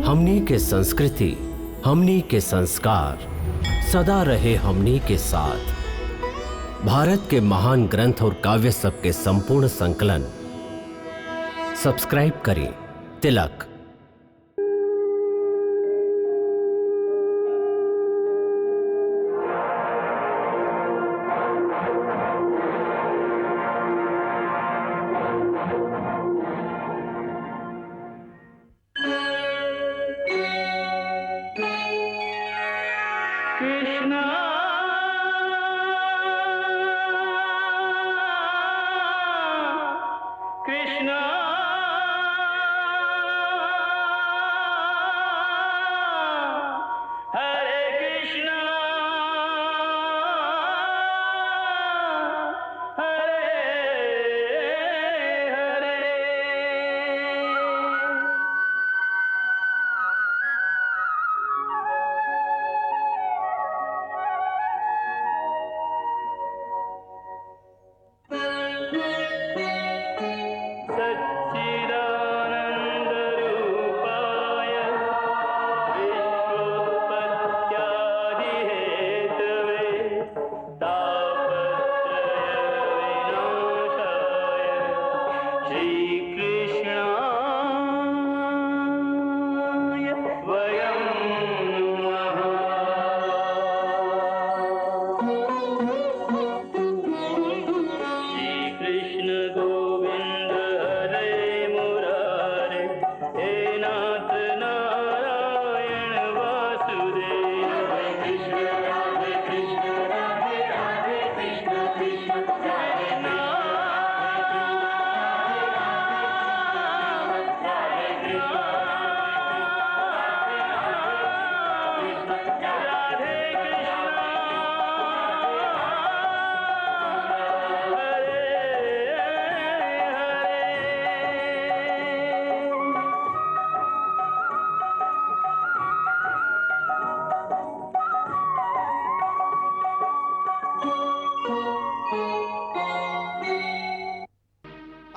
हमनी के संस्कृति, हमनी के संस्कार सदा रहे हमनी के साथ। भारत के महान ग्रंथ और काव्य सब के संपूर्ण संकलन सब्सक्राइब करें तिलक।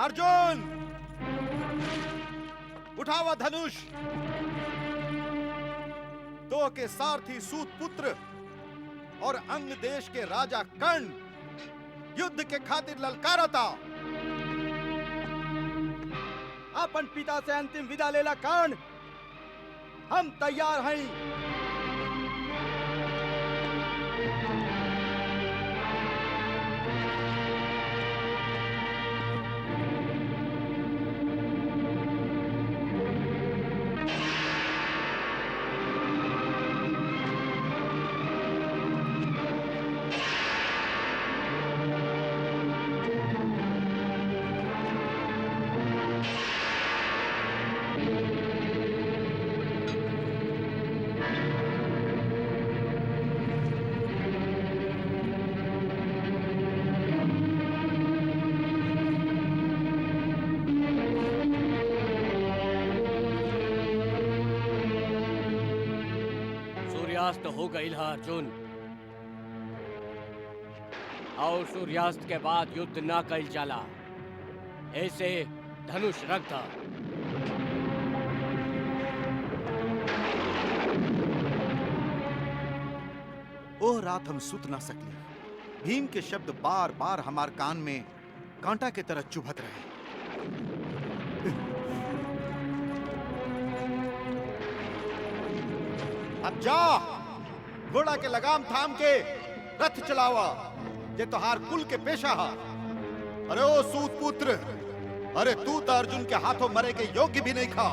अर्जुन, उठावा धनुष। दो के सारथी सूत पुत्र और अंग देश के राजा कर्ण युद्ध के खातिर ललकारता। अपन पिता से अंतिम विदा लेला कर्ण, हम तैयार हैं। सूर्यास्त हो गई है अर्जुन, और सूर्यास्त के बाद युद्ध ना कइल जाला। ऐसे धनुष रख दा। ओह रात हम सुत ना सकली। भीम के शब्द बार बार हमार कान में कांटा के तरह चुभत रहे। अब जा, घोड़ा के लगाम थाम के रथ चलावा, जे तोहार कुल के पेशा हा। अरे ओ सूत पुत्र, अरे तू तो अर्जुन के हाथों मरे के योग्य भी नहीं खा।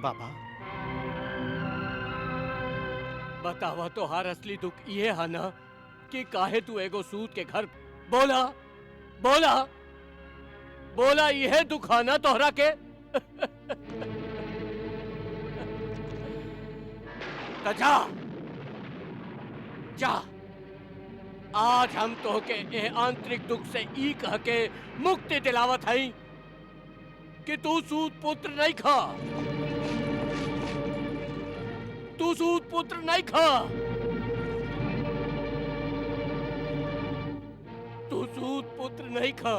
बाबा, बतावा तो हार असली दुख ये है ना कि काहे तू एगो सूत के घर बोला बोला बोला यह दुख है ना तोहरा के। तो जा जा, आज हम तो के ए आंतरिक दुख से ई कह के मुक्ति दिलावत हई कि तू सूत पुत्र नहीं खा। तू सूत पुत्र नहीं खा। तू सूत पुत्र नहीं खा।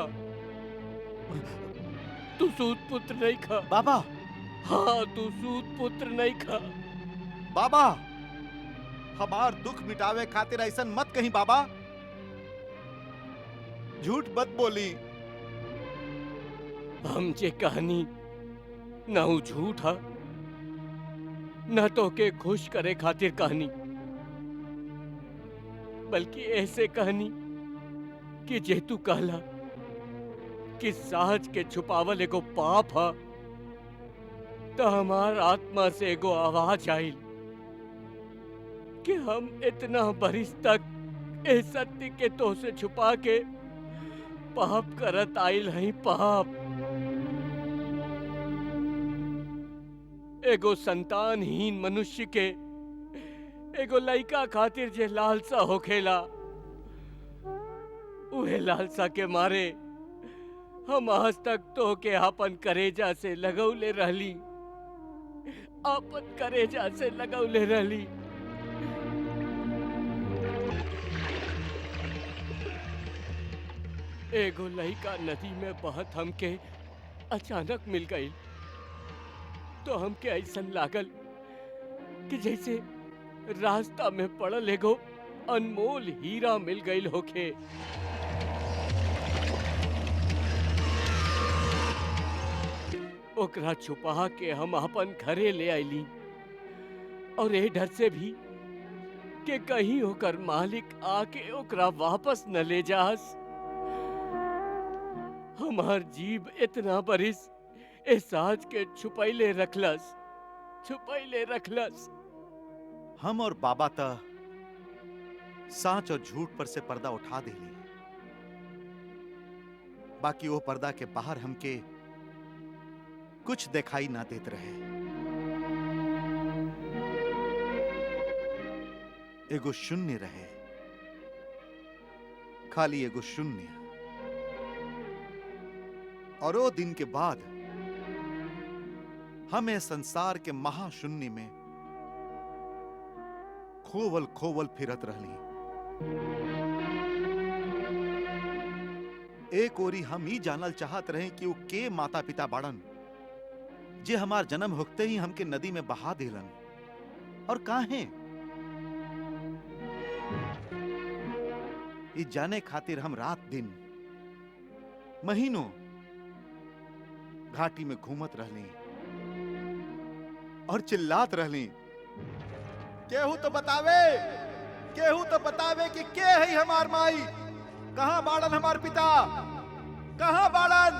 तू सूत पुत्र नहीं खा। बाबा, हाँ, तू सूत पुत्र नहीं खा। बाबा, हमार दुख मिटावे खातिर ऐसन मत कहीं बाबा। झूठ मत बोली। हम जे कहानी न हूँ झूठ हा, न तो के खुश करे खातिर कहानी, बल्कि ऐसे कहानी कि जे तू कहला कि साहज के छुपावल एगो पाप हा, तो हमार आत्मा से एगो आवाज आइल कि हम इतना बरिस तक ए सत्य के तो से छुपा के पाप करत आइल हई। पाप एगो संतानहीन मनुष्य के एगो लइका खातिर जे लालसा होखेला, उहे लालसा के मारे हम आज तक तो के आपन करेजा से लगौले रहली। आपन करेजा से लगौले रहली। एगो लइका नदी में बहत हमके अचानक मिल गई, तो हमके ऐसन लागल कि जैसे रास्ता में पड़ल एगो अनमोल हीरा मिल गई होखे। ओकरा छुपा के हम अपन घरे ले आईली, और ए डर से भी कि कहीं ओकर मालिक आके ओकरा वापस न ले जास। हमार जीव इतना बरिस ए साज के छुपैले रखलस। हम और बाबा ता साच और झूठ पर से पर्दा उठा देली, बाकी वो पर्दा के बाहर हमके कुछ दिखाई ना देत रहे। एगो शून्य रहे, खाली एगो शून्य। और वो दिन के बाद हमें संसार के महाशून्य में खोवल खोवल फिरत रहली। एक ओरी हम ही जानल चाहत रहे कि वो के माता पिता बाड़न जे हमार जन्म होते ही हमके नदी में बहा देलन, और काहे ई जाने खातिर हम रात दिन महीनों घाटी में घूमत रहली और चिल्लात रहली, केहू तो बतावे कि के है हमार माई, कहां बाड़न हमार पिता, कहां बाड़न।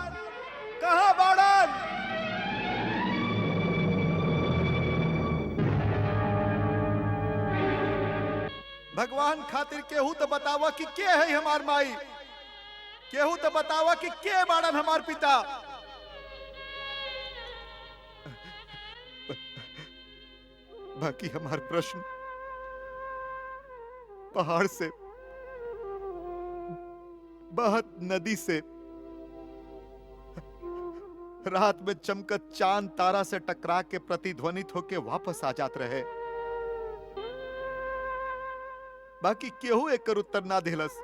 भगवान खातिर केहू तो बतावा कि के है हमार माई, केहू तो बतावा कि के बाड़न हमार पिता। बाकी हमार प्रश्न पहाड़ से, बहत नदी से, रात में चमकत चांद तारा से टकरा के प्रतिध्वनित होके वापस आ जात रहे। बाकी केहू एकर उत्तर ना देलस।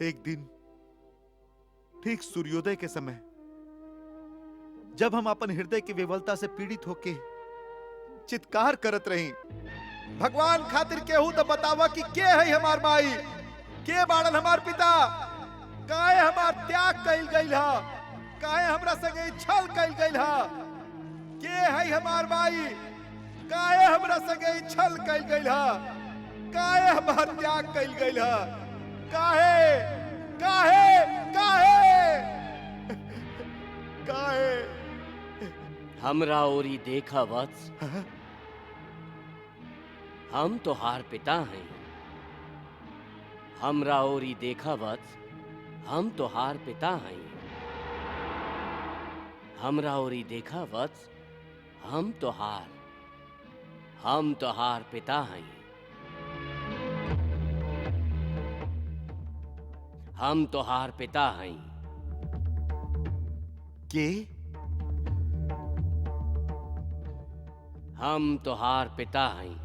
एक दिन ठीक सूर्योदय के समय, जब हम अपन हृदय की विवलता से पीड़ित होके चित्कार करत रही, भगवान खातिर केहू तो बतावा कि के है हमार माई, के बाड़न हमार पिता, काहे हमार त्याग कइल गइल हा, काहे हमरा संगे छल कइल गइल हा, के है हमार माई, काहे हमरा संगे छल कइल गइल हा, काहे हमार त्याग कइल गइल हा, काहे काहे काहे काहे। हमरा ओरी देखा वत्स, हम तोहार पिता हैं। हमरा ओरी देखा वत्स, हम तोहार पिता हैं। हमरा ओरी देखा वत्स, हम तोहार पिता हैं। हम तोहार पिता हैं। के? हम तोहार पिता हैं।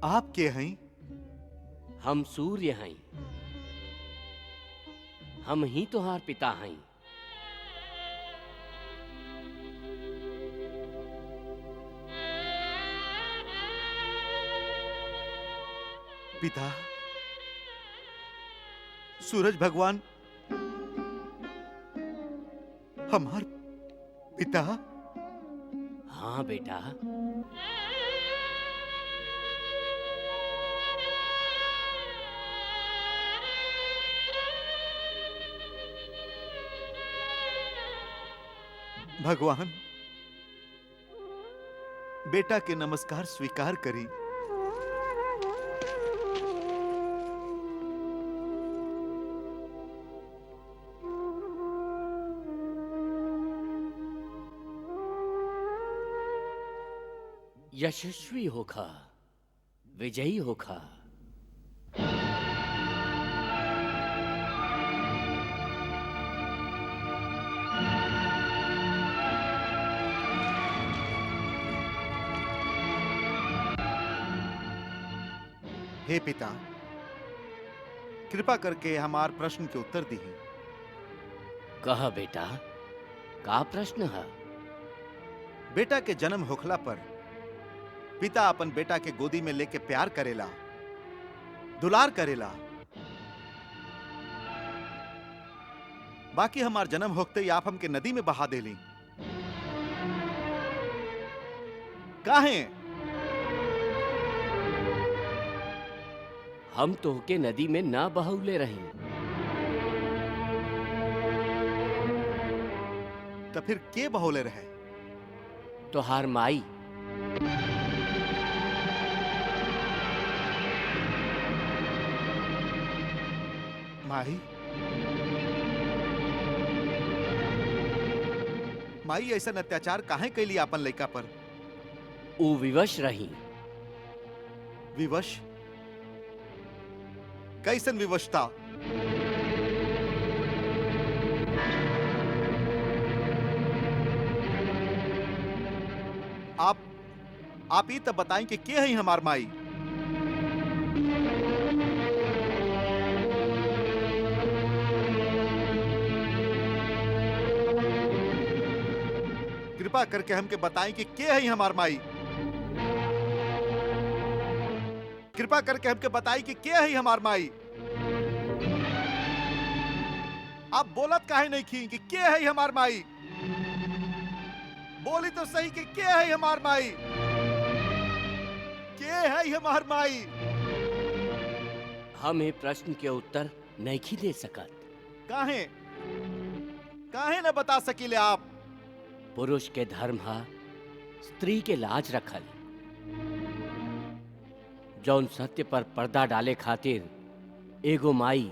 आप के हैं? हम सूर्य हैं। हम ही तोहार पिता हैं। पिता? सूरज भगवान हमार पिता? हाँ बेटा। भगवान, बेटा के नमस्कार स्वीकार करी। यशस्वी होखा, विजयी होखा। हे पिता, कृपा करके हमार प्रश्न के उत्तर दी। कहा बेटा, का प्रश्न है? बेटा के जन्म होखला पर पिता अपन बेटा के गोदी में लेके प्यार करेला, दुलार करेला। बाकी हमार जन्म होखते ही आप हमके नदी में बहा देली। काहे? हम तोहके नदी में ना बहौले रही। तो फिर के बहोले रहे? तोहार माई। माई? माई ऐसा अत्याचार काहे कैली आपन लड़का पर? ऊ विवश रही। विवश? कैसन विवशता? आप ही तब बताएं कि के है हमार माई? कृपा करके हमके बताएं कि के है हमार माई। कृपा करके हमके बताई कि के है हमार माई। आप बोलत काहे नहीं खी कि के है हमार माई? बोली तो सही कि के है हमार माई? के है हमार माई? हम ये प्रश्न के उत्तर नहीं दे सकत। काहे? काहे न बता सकीले आप? पुरुष के धर्म है स्त्री के लाज रखल। जौन सत्य पर पर्दा डाले खातिर एगो माई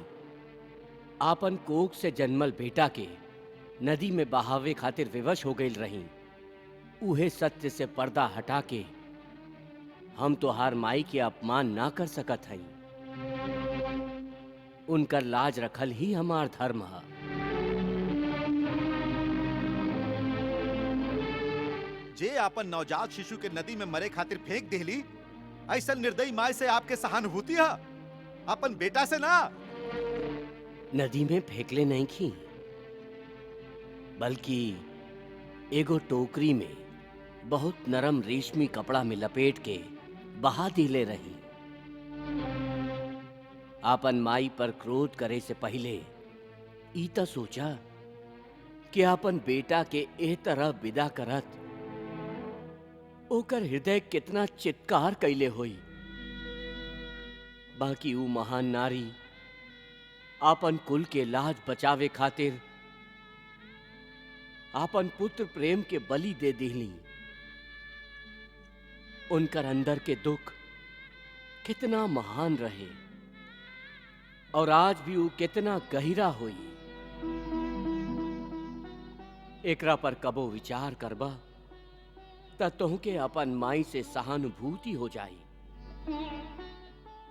आपन कोख से जन्मल बेटा के नदी में बहावे खातिर विवश हो गई रही। उहे सत्य से पर्दा हटा के हम तोहार माई के अपमान ना कर सकत हई। उनकर लाज रखल ही हमार धर्म है। जे आपन नवजात शिशु के नदी में मरे खातिर फेंक देली, ऐसा निर्दयी माई से आपके सहानुभूति है, अपन बेटा से ना। नदी में फेंकले नहीं की, बल्कि एगो टोकरी में बहुत नरम रेशमी कपड़ा में लपेट के बहा दिले रही। आपन माई पर क्रोध करे से पहले ई त सोचा कि आपन बेटा के एह तरह विदा करत ओकर हृदय कितना चित्कार कैले होई। बाकी ऊ महान नारी आपन कुल के लाज बचावे खातिर आपन पुत्र प्रेम के बलि दे दिली। उनकर अंदर के दुख कितना महान रहे, और आज भी वो कितना गहिरा होई, एकरा पर कबो विचार करबा त तोहके अपन माई से सहानुभूति हो जाई,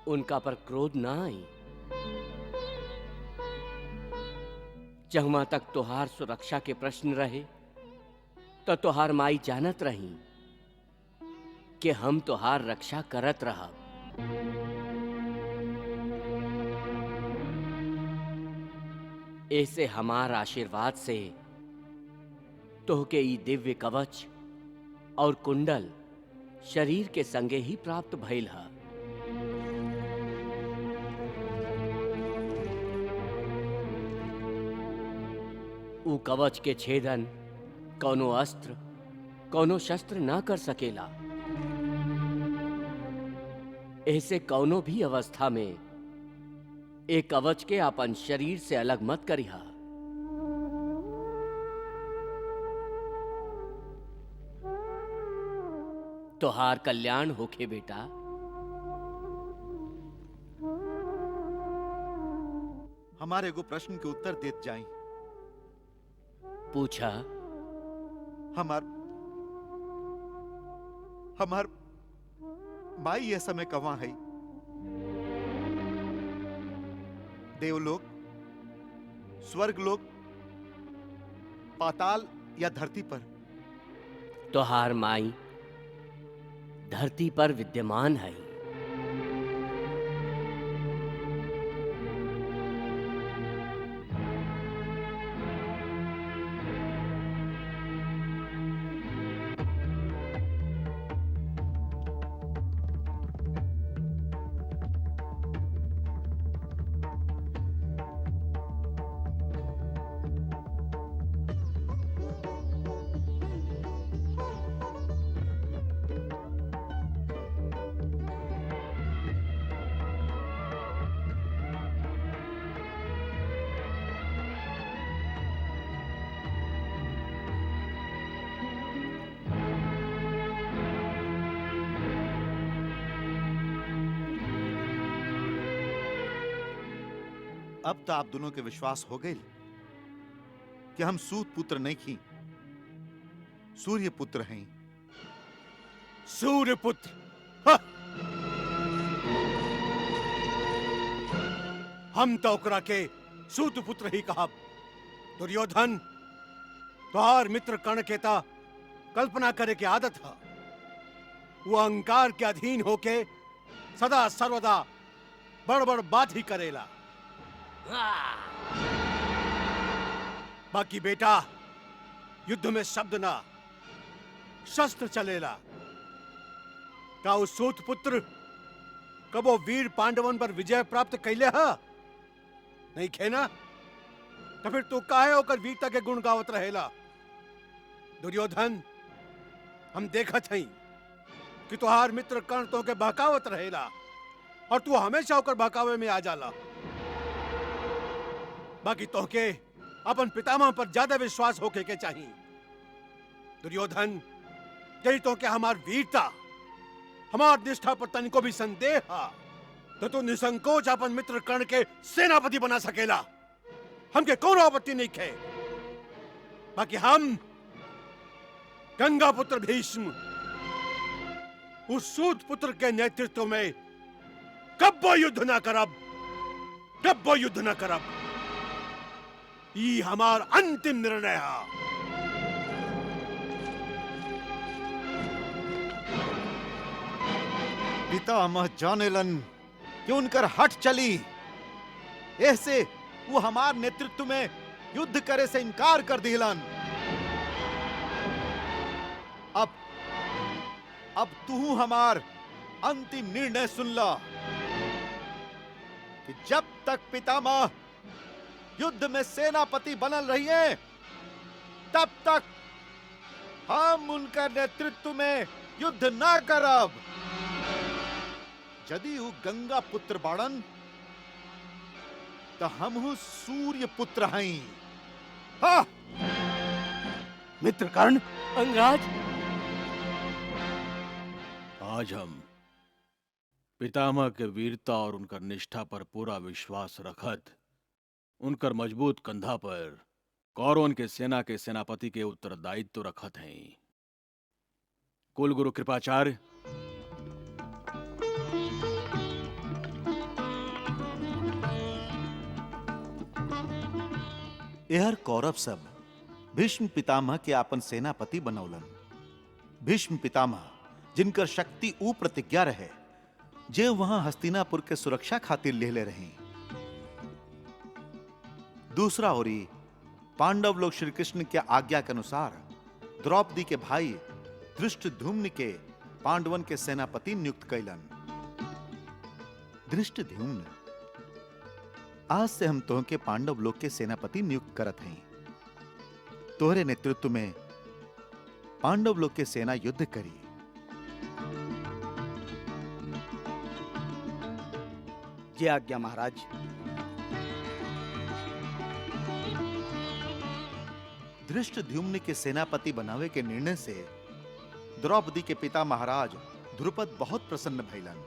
उनका पर क्रोध ना आई। जहाँ तक तोहार सुरक्षा के प्रश्न रहे तो तोहार माई जानत रही कि हम तोहार रक्षा करत रहब। ऐसे हमार आशीर्वाद से तोहके ई दिव्य कवच और कुंडल शरीर के संगे ही प्राप्त भइल है। ऊ कवच के छेदन कौनो अस्त्र कौनो शस्त्र ना कर सकेला। ऐसे कौनो भी अवस्था में एक कवच के अपन शरीर से अलग मत करिहा। तोहार कल्याण होखे बेटा। हमारे एगो प्रश्न के उत्तर देत जाई। पूछा। हमार हमार माई यह समय कहाँ है? देवलोक, स्वर्गलोक, पाताल या धरती पर? तोहार माई धरती पर विद्यमान है। अब तो आप दोनों के विश्वास हो गए कि हम सूत पुत्र नहीं खी, सूर्य पुत्र हैं। सूर्य पुत्र? हम तो ओकरा के सूत पुत्र ही कहब। दुर्योधन, तोहार मित्र कर्ण के ता कल्पना करे के आदत है। वो अहंकार के अधीन होके सदा सर्वदा बड़ बड़ बात ही करेला। बाकी बेटा, युद्ध में शब्द ना शस्त्र चलेला। का उस सूत पुत्र कबो वीर पांडवन पर विजय प्राप्त कैले हा? नहीं खेना? तो फिर तू काहे होकर वीरता के गुण गावत रहेला? दुर्योधन, हम देखत हई कि तुहार मित्र कर्ण तो के बहकावत रहेला और तू हमेशा होकर बहकावे में आ जाला। बाकी तोहके अपन पितामह पर ज्यादा विश्वास होके के चाहिए। दुर्योधन, यही तोहके हमार वीरता, हमार निष्ठा पर तनिको भी संदेह हा तो तू निसंकोच अपन मित्र कर्ण के सेनापति बना सकेला। हमके कौन आपत्ति नहीं खे। बाकी हम गंगा पुत्र भीष्म उस सूत पुत्र के नेतृत्व में कब्बो युद्ध न करब, कब्बो युद्ध न करब। ई हमार अंतिम निर्णय है। पितामह जानेलन कि उनकर हट चली, ऐसे वो हमार नेतृत्व में युद्ध करे से इनकार कर दिलन। अब तू हमार अंतिम निर्णय सुन ला कि जब तक पितामह युद्ध में सेनापति बनल रहिए, तब तक हम उनका नेतृत्व में युद्ध ना करब। यदि वो गंगा पुत्र बाड़न तो हम सूर्य पुत्र हैं। हाँ। मित्र कर्ण, अंगराज, आज हम पितामह के वीरता और उनकर निष्ठा पर पूरा विश्वास रखत उनकर मजबूत कंधा पर कौरवन के सेना के सेनापति के उत्तरदायित्व रखत हैं। कुलगुरु कृपाचार्य, एहर कौरव सब भीष्म पितामह के आपन सेनापति बनौलन। भीष्म पितामह जिनकर शक्ति ऊ प्रतिज्ञा रहे जे वहां हस्तिनापुर के सुरक्षा खातिर लेले रही। दूसरा ओरी पांडव लोग श्री कृष्ण के आज्ञा के अनुसार द्रौपदी के भाई धृष्टद्युम्न के पांडवन के सेनापति नियुक्त कैलन। धृष्टद्युम्न, आज से हम तोह के पांडव लोग के सेनापति नियुक्त करत हैं। तोहरे नेतृत्व में पांडव लोग के सेना युद्ध करी। जय आज्ञा महाराज। धृष्टद्युम्न के सेनापति बनावे के निर्णय से द्रौपदी के पिता महाराज द्रुपद बहुत प्रसन्न भइलन।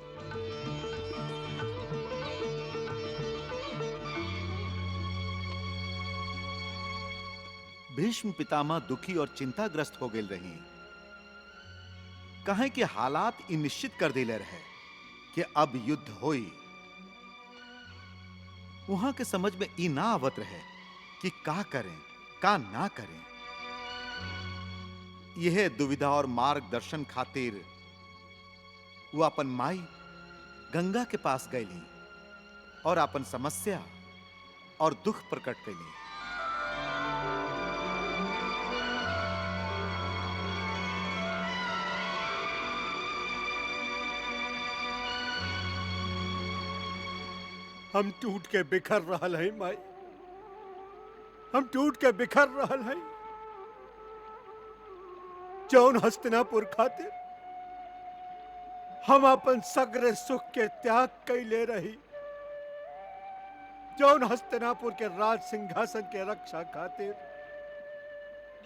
भीष्म पितामह दुखी और चिंताग्रस्त हो गेल रही। कहे कि हालात इ निश्चित कर दिले रहे कि अब युद्ध होई। वहां के समझ में इ ना आवत रहे कि का करें का ना करें। यह दुविधा और मार्गदर्शन खातिर वो अपन माई गंगा के पास गईली और अपन समस्या और दुख प्रकट कैली। हम टूट के बिखर रहल हैं माई, हम टूट के बिखर रहल हैं। जौन हस्तिनापुर खातिर हम अपन सगरे सुख के त्याग कैले रही, जौन हस्तिनापुर के राज सिंहासन के रक्षा खातिर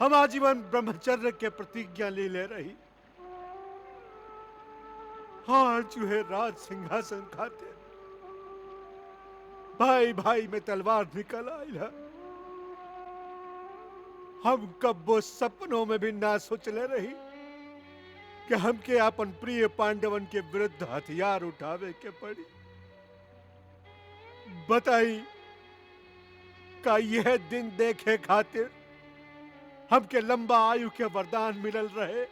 हम आजीवन ब्रह्मचर्य के प्रतिज्ञा ले ले रही, हाँ चूहे राज सिंहासन खातिर भाई भाई में तलवार निकल आई है। हम कब्बो सपनों में भी ना सोचले रही कि हमके अपन प्रिय पांडवन के विरुद्ध हथियार उठावे के पड़ी। बताई का यह दिन देखे खातिर हमके लंबा आयु के वरदान मिलल रहे।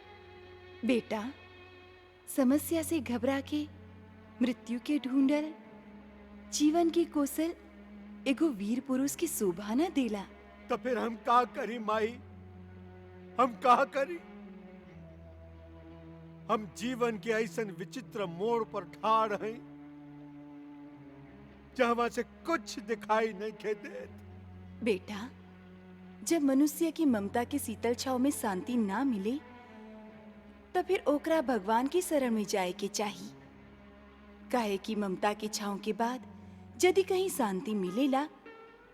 बेटा, समस्या से घबरा के मृत्यु के ढूंढल जीवन की कौशल एगो वीर पुरुष की शोभा न देला। तो फिर हम का करी माई, हम का करी? हम जीवन के ऐसन विचित्र मोड़ पर ठाड़ हैं जहां से कुछ दिखाई नहीं के देत। बेटा, जब मनुष्य की ममता के शीतल छाव में शांति ना मिले तो फिर ओकरा भगवान की शरण में जाए के चाहिए। काहे कि ममता के छाव के बाद यदि कहीं शांति मिलेला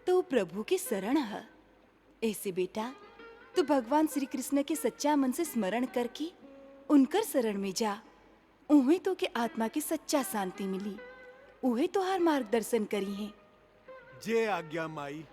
तो प्रभु के शरण है। ऐसे बेटा, तू भगवान श्री कृष्ण के सच्चा मन से स्मरण करके उनकर शरण में जा। उन्हें तो के आत्मा की सच्चा शांति मिली, उन्हें तो हर मार्गदर्शन करी है। जय आज्ञा माई।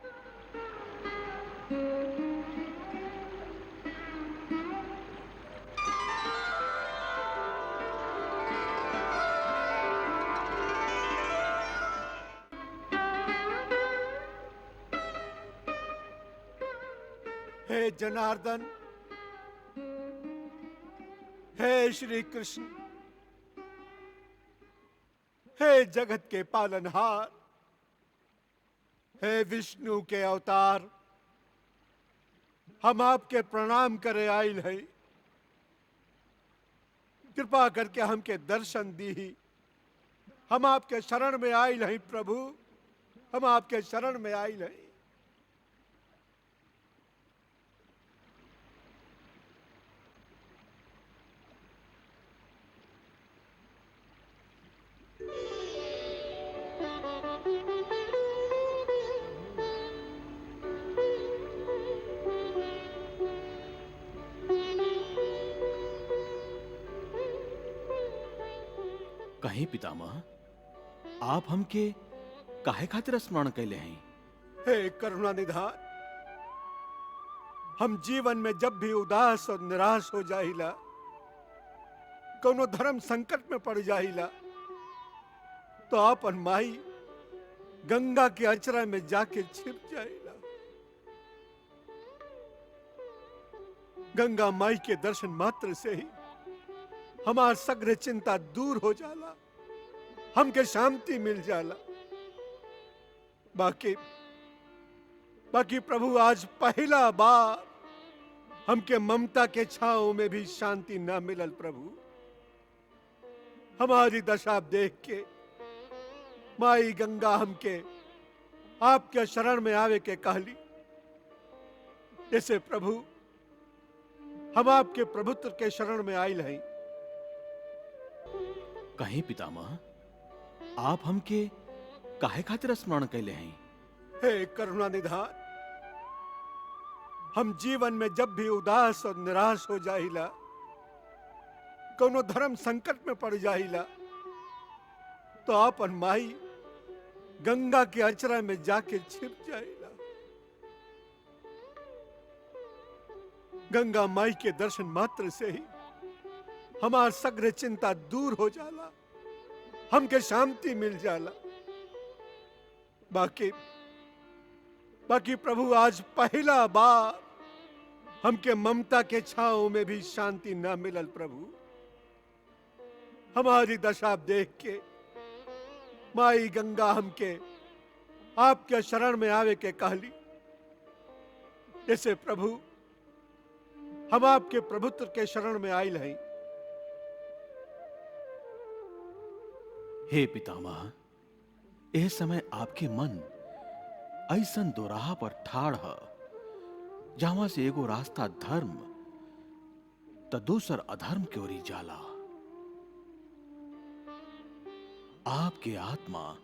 हे जनार्दन, हे श्री कृष्ण, हे जगत के पालनहार, हे विष्णु के अवतार, हम आपके प्रणाम करे आइल है। कृपा करके हमके दर्शन दी। हम आपके शरण में आइल है प्रभु, हम आपके शरण में आइल है। कहीं पितामह, आप हमके काहे खातिर स्मरण कैले हैं? हे करुणा निधान, हम जीवन में जब भी उदास और निराश हो जाहिला, कोनो धर्म संकट में पड़ जाहिला, तो आपन माई गंगा के अचरा में जाके छिप जाइला। गंगा माई के दर्शन मात्र से ही हमार सग्र चिंता दूर हो जाला, हमके शांति मिल जाला। बाकी प्रभु, आज पहला बार हमके ममता के छांव में भी शांति ना मिलल। प्रभु, हमारी दशा देख के माई गंगा हमके आपके शरण में आवे के कहली। जैसे प्रभु, हम आपके प्रभुत्व के शरण में आइल हैं। कहीं पितामह, आप हमके काहे खातिर स्मरण कैले हैं? हे करुणा निधान, हम जीवन में जब भी उदास और निराश हो जाहिला, कोनो धर्म संकट में पड़ जाहिला, तो आपन माई गंगा के अचरा में जाके छिप जाइला। गंगा माई के दर्शन मात्र से ही हमार सग्र चिंता दूर हो जाला, हमके शांति मिल जाला। बाकी प्रभु, आज पहला बार हमके ममता के छांव में भी शांति ना मिलल। प्रभु, हमारी दशा देख के माई गंगा हमके आपके शरण में आवे के कहली। जैसे प्रभु, हम आपके प्रभुत्व के शरण में आइल हैं। हे पितामह, यह समय आपके मन ऐसन दोराहा पर ठाड़ है, जहां से एगो रास्ता धर्म तो दूसर अधर्म की ओरी जाला। आपके आत्मा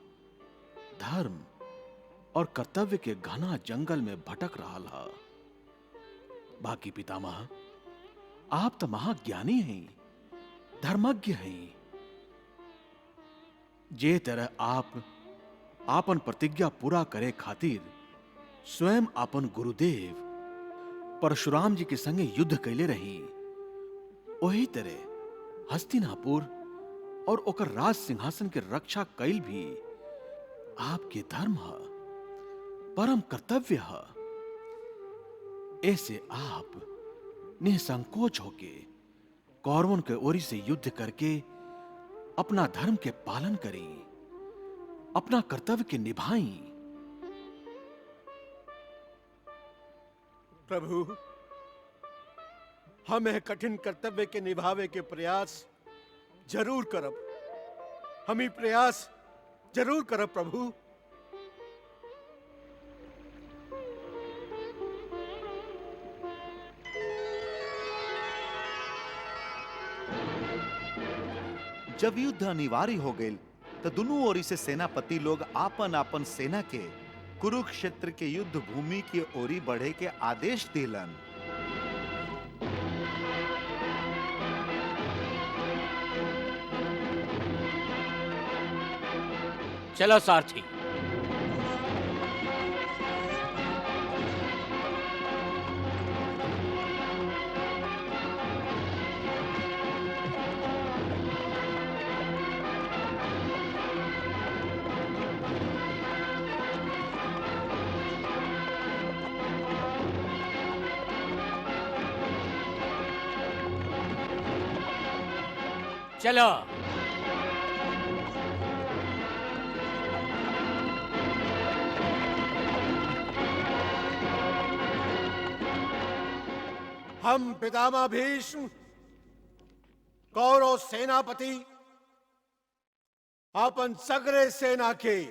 धर्म और कर्तव्य के घना जंगल में भटक रहा है। बाकी पितामह, आप तो महाज्ञानी हैं, धर्मज्ञ हैं। जे तरह आप आपन प्रतिज्ञा पूरा करे खातिर स्वयं आपन गुरुदेव परशुराम जी के संगे युद्ध कैले रही, वही तरह हस्तिनापुर और ओकर राज सिंहासन के रक्षा कैल भी आपके धर्म है, परम कर्तव्य है। ऐसे आप निसंकोच होके कौरवों के ओरी से युद्ध करके अपना धर्म के पालन करें, अपना कर्तव्य के निभाएं। प्रभु, हम यह कठिन कर्तव्य के निभावे के प्रयास जरूर करब। हम ही प्रयास जरूर करब प्रभु। जब युद्ध अनिवार्य हो गए तो दोनों ओरी से सेनापति लोग आपन आपन सेना के कुरुक्षेत्र के युद्ध भूमि की ओरी बढ़े के आदेश दिलन। चलो सारथी, चलो। हम पितामह भीष्म कौरव सेनापति आपन सगरे सेना के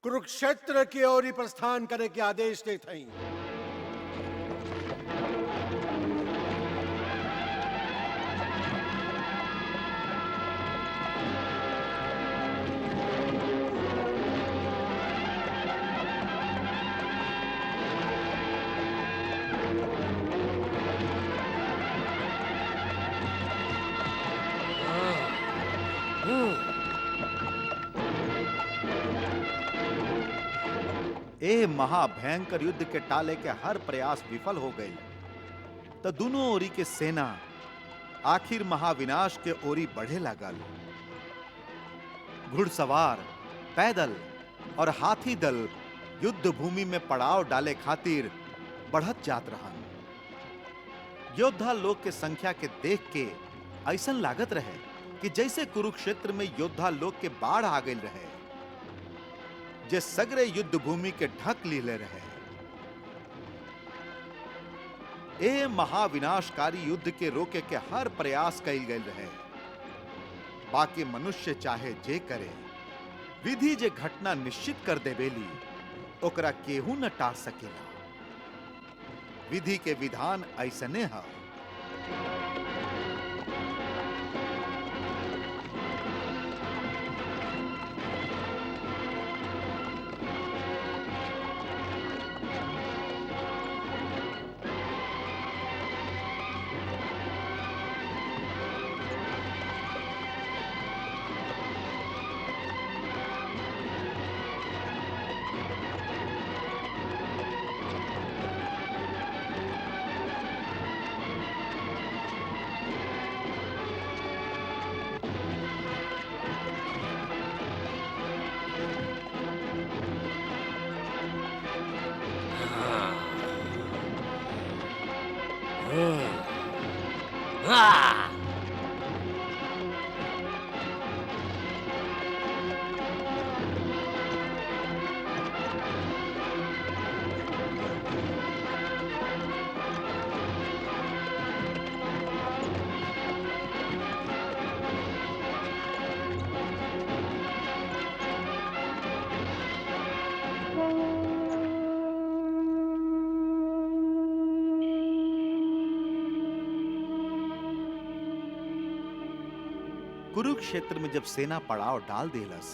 कुरुक्षेत्र की ओर प्रस्थान करे के आदेश देते हैं। ए महाभयंकर युद्ध के टाले के हर प्रयास विफल हो गई, तो दोनों ओरी के सेना आखिर महाविनाश के ओरी बढ़े लागल। घुड़सवार, पैदल और हाथी दल युद्ध भूमि में पड़ाव डाले खातिर बढ़त जात रहन। योद्धा लोग के संख्या के देख के ऐसन लागत रहे कि जैसे कुरुक्षेत्र में योद्धा लोग के बाढ़ आ गई रहे, जे सगरे युद्ध भूमि के ढक लीले रहे। ए महाविनाशकारी युद्ध के रोके के हर प्रयास कइल गए रहे, बाकी मनुष्य चाहे जे करे, विधि जे घटना निश्चित कर देवेली ओकरा केहू न टार सकेला। विधि के विधान ऐसने है। कुरुक्षेत्र में जब सेना पड़ाव डाल देलस,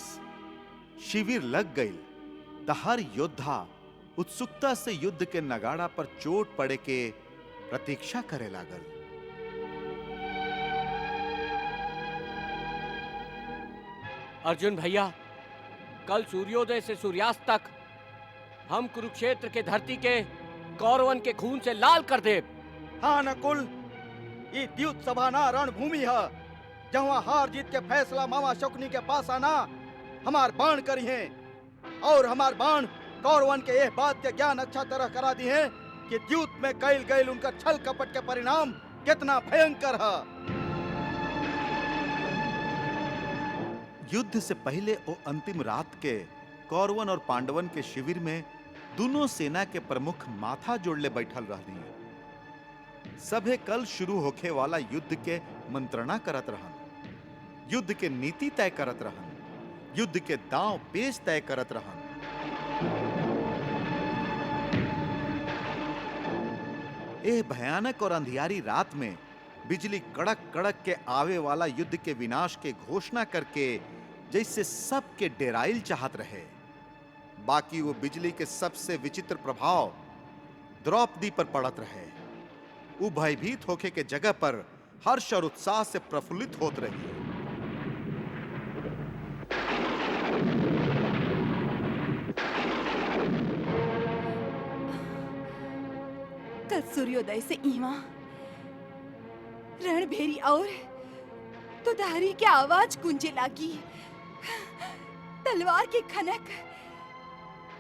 शिविर लग गई, तो हर योद्धा उत्सुकता से युद्ध के नगाड़ा पर चोट पड़े के प्रतीक्षा करे लागल। अर्जुन भैया, कल सूर्योदय से सूर्यास्त तक हम कुरुक्षेत्र के धरती के कौरवन के खून से लाल कर दे। हाँ नकुल, ये द्युत सभा ना रणभूमि है, जहाँ हार जीत के फैसला मामा शकुनी के पास आना हमार बाण करी है, और हमार बाण कौरवन के यह बात के ज्ञान अच्छा तरह करा दी है कि द्युत में कैल गैल उनका छल कपट के परिणाम कितना भयंकर है। युद्ध से पहले वो अंतिम रात के कौरवन और पांडवन के शिविर में दोनों सेना के प्रमुख माथा जोड़ले बैठल रहनी। सभे कल शुरू होखे वाला युद्ध के मंत्रणा करत रहन, युद्ध के नीति तय करत रहन, युद्ध के दांव पेच तय करत रहन। ए भयानक और अंधियारी रात में बिजली कड़क कड़क के आवे वाला युद्ध के विनाश के घोषणा करके जैसे सबके डेराइल चाहत रहे, बाकी वो बिजली के सबसे विचित्र प्रभाव द्रौपदी पर पड़त रहे। वो भयभीत होके के जगह पर हर्ष और उत्साह से प्रफुल्लित होत रही। कल सूर्योदय से ईवा रणभेरी और तुधारी की आवाज गूंजे लागी, तलवार के खनक,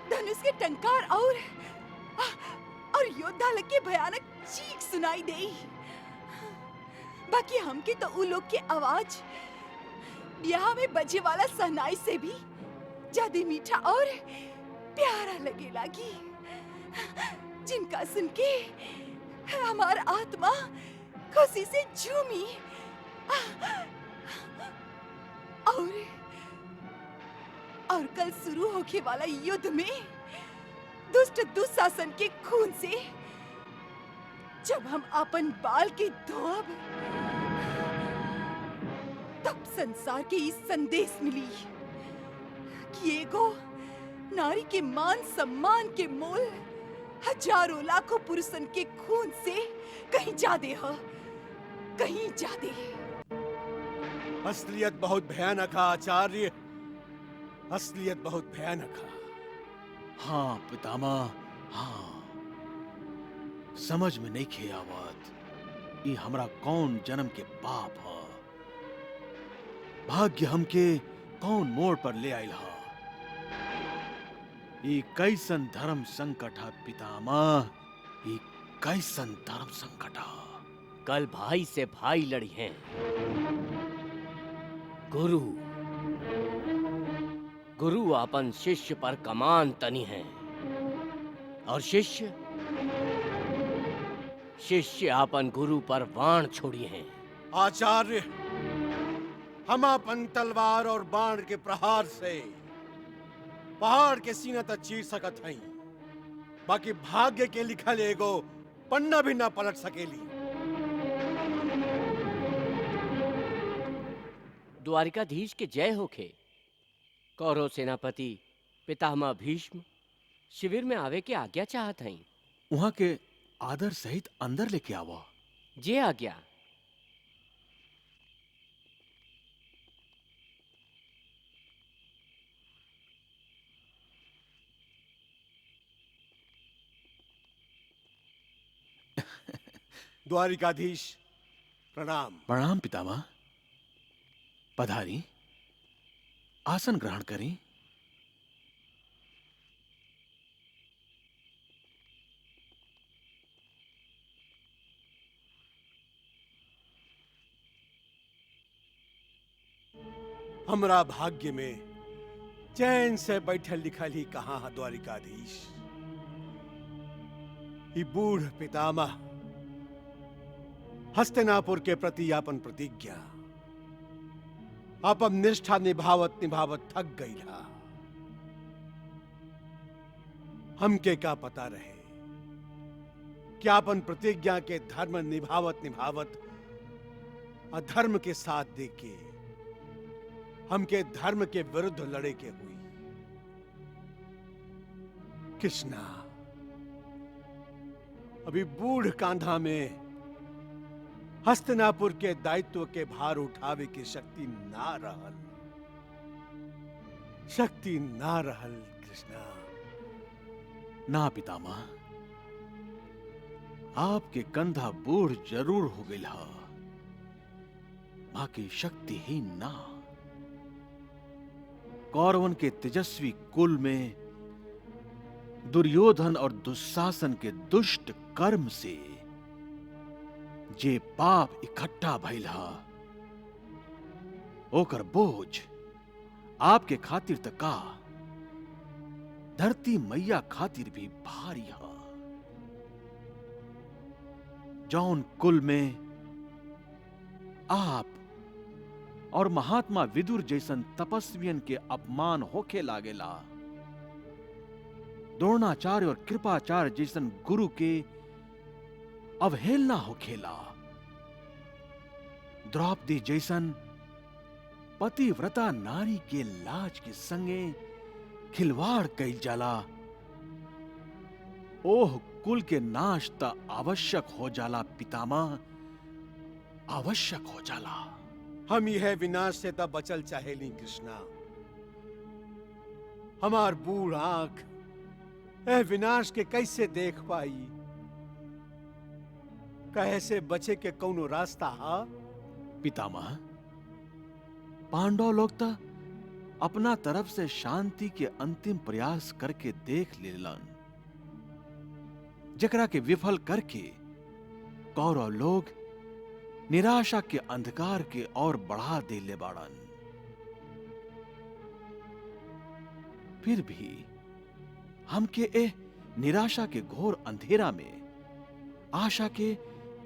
धनुष के टंकार और योद्धा लग के भयानक चीख सुनाई देई। बाकी हमके तो उ लोग की आवाज ब्याह में बजे वाला सहनाई से भी ज्यादा मीठा और प्यारा लगे लागी, जिनका सुन के हमार आत्मा खुशी से झूमी। और कल शुरू होके वाला युद्ध में दुष्ट दुशासन के खून से जब हम अपन बाल के धोब, तब संसार के इस संदेश मिली कि एगो नारी के मान सम्मान के मोल हजारों लाखों पुरुषन के खून से कहीं ज्यादा है, कहीं ज्यादा। असलियत बहुत भयानक है आचार्य, असलियत बहुत भयानक है। हाँ पितामह, हाँ। समझ में नहीं खे आवत ई हमरा कौन जन्म के पाप ह। भाग्य हमके कौन मोड़ पर ले आइल ह। ई कैसन धर्म संकट है पितामह, ई कैसन धर्म संकट है। कल भाई से भाई लड़ी हैं। गुरु गुरु अपन शिष्य पर कमान तनी है और शिष्य शिष्य अपन गुरु पर बाण छोड़ी हैं। आचार्य, हम अपन तलवार और बाण के प्रहार से पहाड़ के सीना तक चीर सकत हई, बाकी भाग्य के लिखल एगो पन्ना भी ना पलट सकेली। द्वारिकाधीश के जय होखे। कौरव सेनापति पितामह भीष्म शिविर में आवे के आज्ञा चाहत हई। वहां के आदर सहित अंदर लेके आवा। जे आज्ञा। द्वारिकाधीश प्रणाम। प्रणाम पितामह। पधारी, आसन ग्रहण करें। हमरा भाग्य में चैन से बैठल लिखल ही कहाँ है द्वारिकाधीश। ई बूढ़ पितामह हस्तिनापुर के प्रति अपन प्रतिज्ञा, अपन निष्ठा निभावत निभावत थक गई था। हमके का पता रहे कि अपन प्रतिज्ञा के धर्म निभावत निभावत अधर्म के साथ देके हमके धर्म के विरुद्ध लड़े के हुई। कृष्णा, अभी बूढ़ कांधा में हस्तिनापुर के दायित्व के भार उठावे की शक्ति ना रहल, शक्ति ना रहल कृष्णा। ना पितामह, आपके कंधा बूढ़ जरूर हो गई हा, बाकी शक्तिहीन ना। कौरवन के तेजस्वी कुल में दुर्योधन और दुशासन के दुष्ट कर्म से जे पाप इकट्ठा भइल हा, ओकर बोझ आपके खातिर त का धरती मैया खातिर भी भारी हा। जौन कुल में आप और महात्मा विदुर जैसन तपस्वियन के अपमान होखे लागेला, द्रोणाचार्य और कृपाचार्य जैसन गुरु के अवहेलना होखेला, द्रौपदी जैसन पतिव्रता नारी के लाज के संगे खिलवाड़ कइल जाला, ओह कुल के नाश त आवश्यक हो जाला पितामह, आवश्यक हो जाला। हम यह विनाश से तब बचल चाहेली कृष्णा। हमार बूढ़ आंख यह विनाश के कैसे देख पाई? कहे से बचे के कौनो रास्ता हा? पितामह, पांडव लोग तो अपना तरफ से शांति के अंतिम प्रयास करके देख लेलन, जकरा के विफल करके कौरव लोग निराशा के अंधकार के और बढ़ा देले बाड़न। फिर भी हमके ए निराशा के घोर अंधेरा में आशा के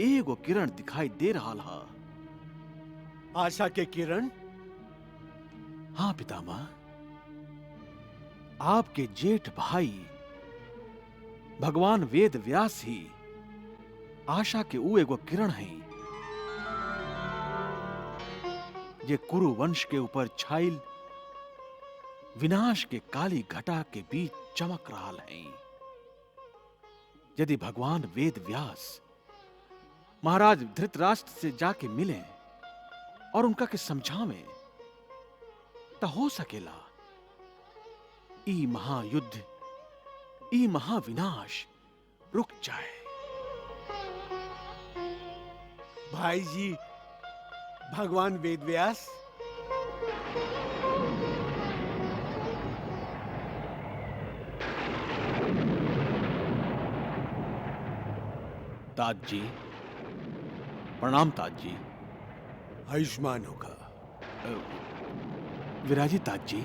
एगो किरण दिखाई दे रहा हा। आशा के किरण? हाँ पितामह, आपके जेठ भाई भगवान वेद व्यास ही आशा के ऊ एगो किरण है जे कुरु वंश के ऊपर छाइल विनाश के काली घटा के बीच चमक रहा है। यदि भगवान वेद व्यास महाराज धृतराष्ट्र से जाके मिले और उनका के समझावे तो हो सकेला ई महायुद्ध ई महाविनाश रुक जाए। भाई जी, भगवान वेदव्यास, तात जी प्रणाम। तात जी आयुष्मान होगा। विराजी तात जी।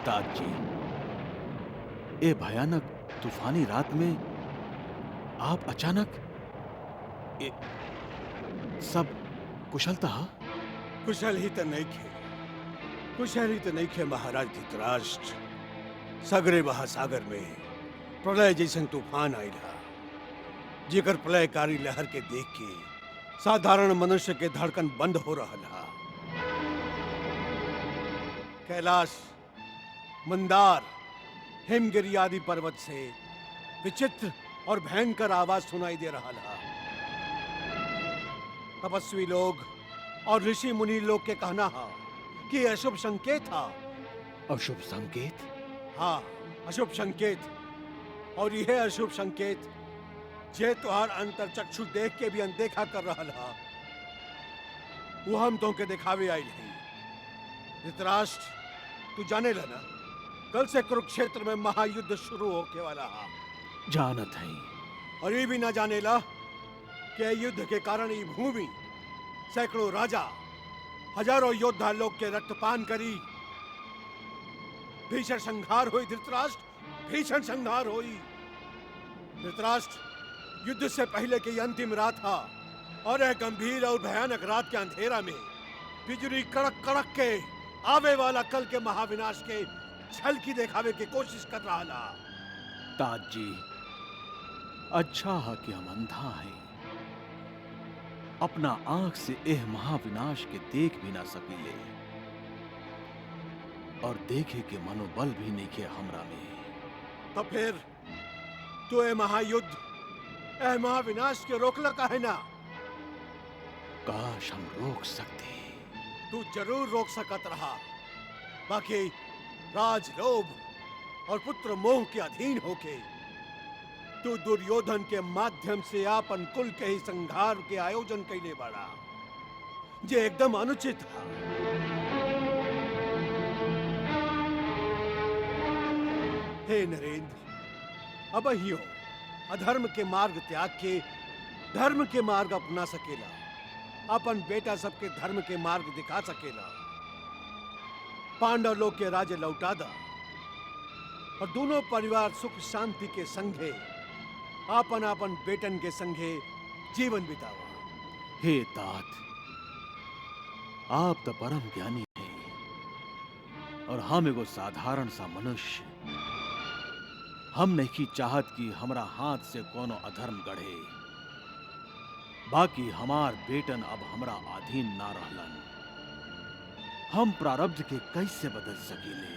तात जी, ए भयानक तूफानी रात में आप अचानक सब कुशलता? कुशल ही तो नहीं खे महाराज धृतराष्ट्र। सगरे महासागर में प्रलय जैसन तूफान आइला, जेकर प्रलयकारी लहर के देख के साधारण मनुष्य के धड़कन बंद हो रहा। कैलाश, मंदार, हिमगिरी आदि पर्वत से विचित्र और भयंकर आवाज सुनाई दे रहा था। तपस्वी लोग और ऋषि मुनि लोग के कहना हा कि यह अशुभ संकेत था। अशुभ संकेत? हाँ, अशुभ संकेत। और यह अशुभ संकेत जे तुहार अंतर चक्षु देख के भी अनदेखा कर रहा था, वो हम तो के दिखावे आई नहीं। धृतराष्ट्र, तू जाने लना कल से कुरुक्षेत्र में महायुद्ध शुरू होके वाला है। जानत है। और ये भी ना जाने ला कि युद्ध के कारण ये भूमि सैकड़ों राजा, हजारों योद्धा लोग के रक्तपान करी। भीषण संहार हुई धृतराष्ट्र, भीषण संहार हुई। धृतराष्ट्र, युद्ध से पहले की अंतिम रात था और यह गंभीर और भयानक रात के अंधेरा में बिजली कड़क कड़क के आवे वाला कल के महाविनाश के छल की दिखावे की कोशिश कर रहा था। तात जी, अच्छा है कि हम अंधा हैं, अपना आंख से एह महाविनाश के देख भी ना सकीले और देखे के मनोबल भी नहीं के हमरा में। तो फिर तू ए महायुद्ध, ए महाविनाश के रोकला काहे ना? काश हम रोक सकते। तू जरूर रोक सकत रहा, बाकी राज लोभ और पुत्र मोह के अधीन होके तू दुर्योधन के माध्यम से आपन कुल के ही संहार के आयोजन कैले बाड़ा, जे एकदम अनुचित था। हे नरेंद्र, अब हियो अधर्म के मार्ग त्याग के धर्म के मार्ग अपना सकेला, अपन बेटा सबके धर्म के मार्ग दिखा सकेला। पांडव लोग के राज्य लौटा दा और दोनों परिवार सुख शांति के संगे आपन आपन बेटन के संगे जीवन बितावा। हे तात, आप तो परम ज्ञानी हैं और हम एगो साधारण सा मनुष्य। हम नहीं चाहत कि हमरा हाथ से कोनो अधर्म गढ़े, बाकी हमार बेटन अब हमरा अधीन ना रहलन। हम प्रारब्ध के कैसे बदल सकीले?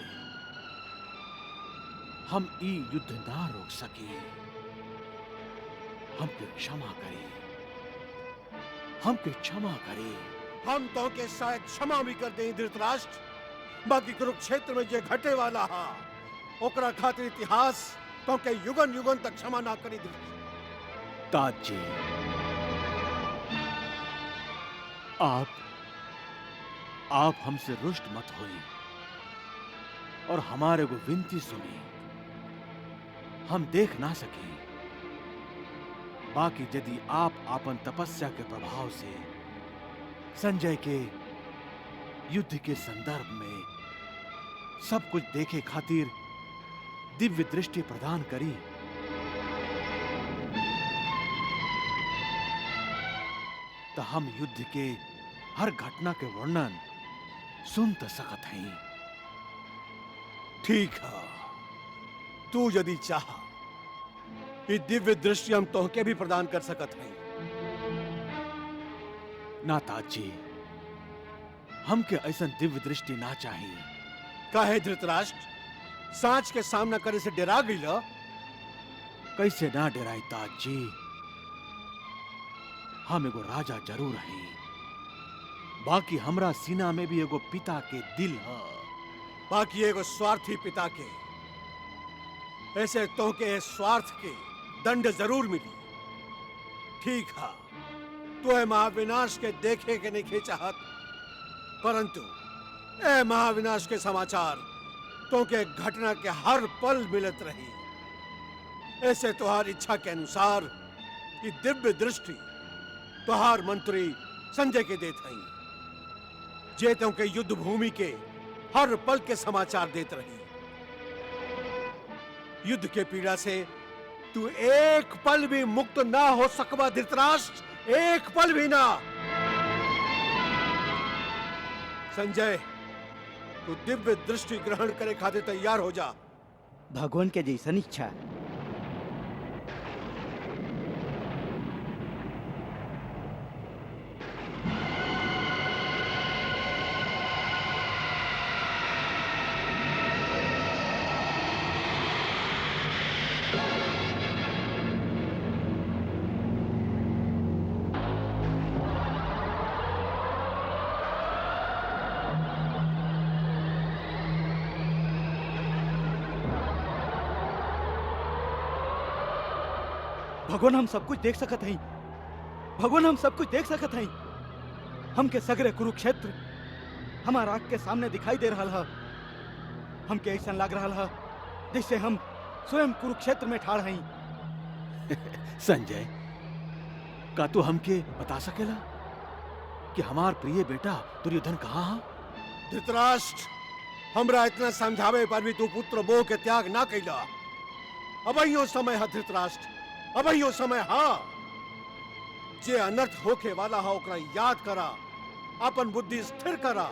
हम ई युद्ध ना रोक सके। हमके क्षमा करे, हमके क्षमा करे। हम तो के शायद क्षमा भी कर दें धृतराष्ट्र, बाकी कुरुक्षेत्र में जे घटे वाला हा ओकरा खातिर इतिहास तो के युगन युगन तक क्षमा ना करी। तात जी, आप हमसे रुष्ट मत होई और हमारे को विनती सुनी। हम देख ना सके, बाकी यदि आप आपन तपस्या के प्रभाव से संजय के युद्ध के संदर्भ में सब कुछ देखे खातिर दिव्य दृष्टि प्रदान करी, तो हम युद्ध के हर घटना के वर्णन सुन तो सकत हैं। ठीक है, तू यदि चाह ये दिव्य दृष्टि हम तोहके भी प्रदान कर सकत हैं। ना तात जी, हमके ऐसा दिव्य दृष्टि ना चाहिए। काहे धृतराष्ट्र? सांच के सामना करे से डरा गई ला? कैसे ना डराई ताज जी। हम एगो राजा जरूर हई, बाकी हमरा सीना में भी एगो पिता के दिल है। बाकी एगो स्वार्थी पिता के, ऐसे तो के स्वार्थ के दंड जरूर मिली। ठीक है, तो है महाविनाश के देखे के नहीं चाहत, परंतु ए महाविनाश के समाचार तो के घटना के हर पल मिलत रही। ऐसे तुहार इच्छा के अनुसार ये दिव्य दृष्टि तुहार मंत्री संजय के देत हई, जे तो के युद्ध भूमि के हर पल के समाचार देत रही। युद्ध के पीड़ा से तू एक पल भी मुक्त ना हो सकवा धृतराष्ट्र, एक पल भी ना। संजय, तू दिव्य दृष्टि ग्रहण करे खातिर तैयार हो जा। भगवान के जैसन इच्छा। भगवान हम सब कुछ देख सकत हई, भगवान हम सब कुछ देख सकत हई। हमके सगरे कुरुक्षेत्र हमार आँख के सामने दिखाई दे रहा है। हमके ऐसा लग रहा है जैसे हम स्वयं कुरुक्षेत्र में ठाड़ हई। संजय, का तू हमके बता सकेला कि हमार प्रिय बेटा दुर्योधन कहाँ है? धृतराष्ट्र, हमरा इतना समझावे पर भी तू पुत्र मोह के त्याग ना कैला। अब यो समय है धृतराष्ट्र, अब यो समय हा। जे अनर्थ होके वाला हा ओकरा याद करा, अपन बुद्धि स्थिर करा।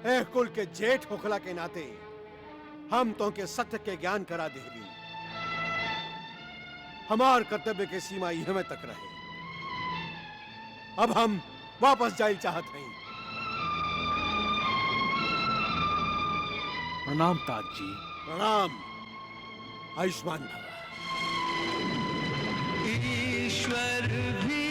ए कुल के जेठ होखला के नाते हम तो के सत्य के ज्ञान करा देहली। हमार कर्तव्य के सीमा यह तक रहे। अब हम वापस जाइल चाहत हैं। प्रणाम ताज जी। प्रणाम। आयुष्मान भव। ईश्वर भी